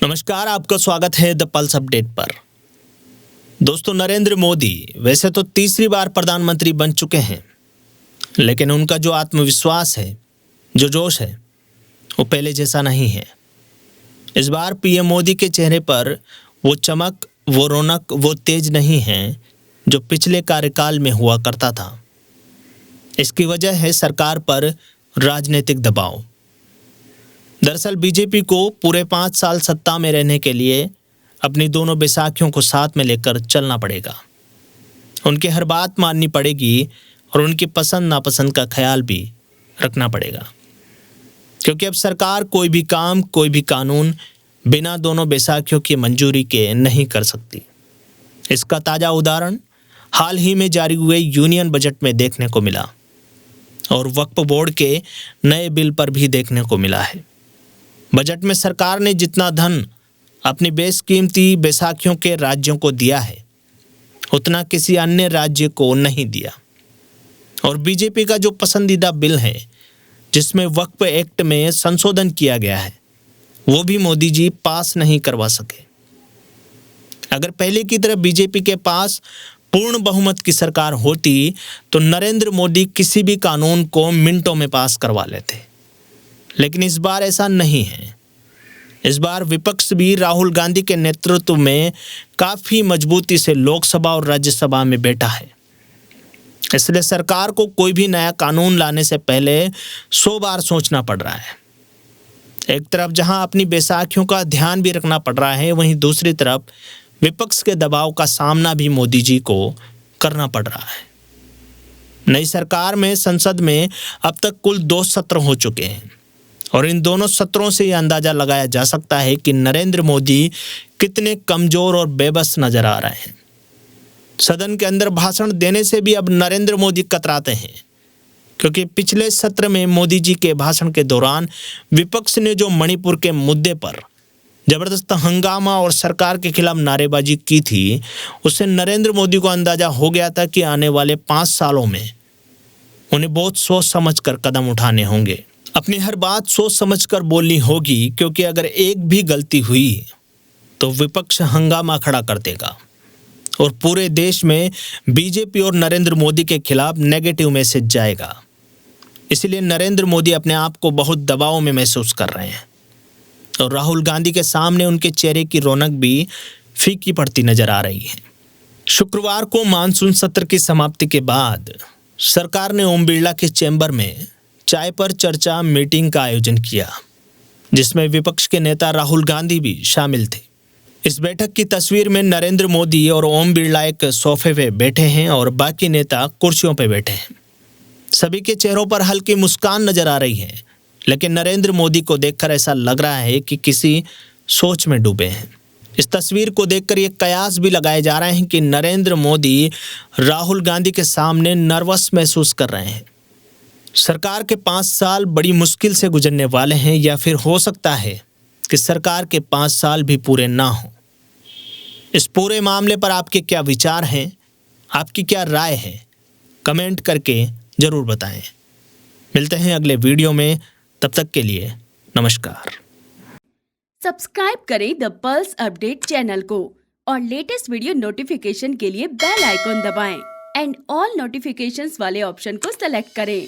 नमस्कार, आपका स्वागत है द पल्स अपडेट पर। दोस्तों, नरेंद्र मोदी वैसे तो तीसरी बार प्रधानमंत्री बन चुके हैं, लेकिन उनका जो आत्मविश्वास है, जो जोश है, वो पहले जैसा नहीं है। इस बार पीएम मोदी के चेहरे पर वो चमक, वो रौनक, वो तेज नहीं है जो पिछले कार्यकाल में हुआ करता था। इसकी वजह है सरकार पर राजनीतिक दबाव। दरअसल बीजेपी को पूरे 5 साल सत्ता में रहने के लिए अपनी दोनों बैसाखियों को साथ में लेकर चलना पड़ेगा। उनकी हर बात माननी पड़ेगी और उनकी पसंद नापसंद का ख्याल भी रखना पड़ेगा, क्योंकि अब सरकार कोई भी काम, कोई भी कानून बिना दोनों बैसाखियों की मंजूरी के नहीं कर सकती। इसका ताज़ा उदाहरण हाल ही में जारी हुए यूनियन बजट में देखने को मिला और वक्फ बोर्ड के नए बिल पर भी देखने को मिला है। बजट में सरकार ने जितना धन अपनी बेशकीमती बैसाखियों के राज्यों को दिया है, उतना किसी अन्य राज्य को नहीं दिया। और बीजेपी का जो पसंदीदा बिल है, जिसमें वक्फ एक्ट में संशोधन किया गया है, वो भी मोदी जी पास नहीं करवा सके। अगर पहले की तरह बीजेपी के पास पूर्ण बहुमत की सरकार होती तो नरेंद्र मोदी किसी भी कानून को मिनटों में पास करवा लेते, लेकिन इस बार ऐसा नहीं है। इस बार विपक्ष भी राहुल गांधी के नेतृत्व में काफी मजबूती से लोकसभा और राज्यसभा में बैठा है। इसलिए सरकार को कोई भी नया कानून लाने से पहले 100 बार सोचना पड़ रहा है। एक तरफ जहां अपनी बैसाखियों का ध्यान भी रखना पड़ रहा है, वहीं दूसरी तरफ विपक्ष के दबाव का सामना भी मोदी जी को करना पड़ रहा है। नई सरकार में संसद में अब तक कुल 2 सत्र हो चुके हैं और इन दोनों सत्रों से यह अंदाजा लगाया जा सकता है कि नरेंद्र मोदी कितने कमजोर और बेबस नजर आ रहे हैं। सदन के अंदर भाषण देने से भी अब नरेंद्र मोदी कतराते हैं, क्योंकि पिछले सत्र में मोदी जी के भाषण के दौरान विपक्ष ने जो मणिपुर के मुद्दे पर जबरदस्त हंगामा और सरकार के खिलाफ नारेबाजी की थी, उससे नरेंद्र मोदी को अंदाजा हो गया था कि आने वाले 5 सालों में उन्हें बहुत सोच समझ कर कदम उठाने होंगे। अपनी हर बात सोच समझकर बोलनी होगी, क्योंकि अगर एक भी गलती हुई तो विपक्ष हंगामा खड़ा कर देगा और पूरे देश में बीजेपी और नरेंद्र मोदी के खिलाफ नेगेटिव मैसेज जाएगा। इसलिए नरेंद्र मोदी अपने आप को बहुत दबाव में महसूस कर रहे हैं और राहुल गांधी के सामने उनके चेहरे की रौनक भी फीकी पड़ती नजर आ रही है। शुक्रवार को मानसून सत्र की समाप्ति के बाद सरकार ने ओम बिरला के चैम्बर में चाय पर चर्चा मीटिंग का आयोजन किया, जिसमें विपक्ष के नेता राहुल गांधी भी शामिल थे। इस बैठक की तस्वीर में नरेंद्र मोदी और ओम बिरला एक सोफे पे बैठे हैं और बाकी नेता कुर्सियों पे बैठे हैं। सभी के चेहरों पर हल्की मुस्कान नजर आ रही है, लेकिन नरेंद्र मोदी को देखकर ऐसा लग रहा है कि किसी सोच में डूबे हैं। इस तस्वीर को देखकर ये कयास भी लगाए जा रहे हैं कि नरेंद्र मोदी राहुल गांधी के सामने नर्वस महसूस कर रहे हैं। सरकार के 5 साल बड़ी मुश्किल से गुजरने वाले हैं, या फिर हो सकता है कि सरकार के 5 साल भी पूरे ना हो। इस पूरे मामले पर आपके क्या विचार हैं, आपकी क्या राय है, कमेंट करके जरूर बताएं। मिलते हैं अगले वीडियो में, तब तक के लिए नमस्कार। सब्सक्राइब करें द पल्स अपडेट चैनल को और लेटेस्ट वीडियो नोटिफिकेशन के लिए बेल आइकॉन दबाएं एंड ऑल नोटिफिकेशंस वाले ऑप्शन को सेलेक्ट करें।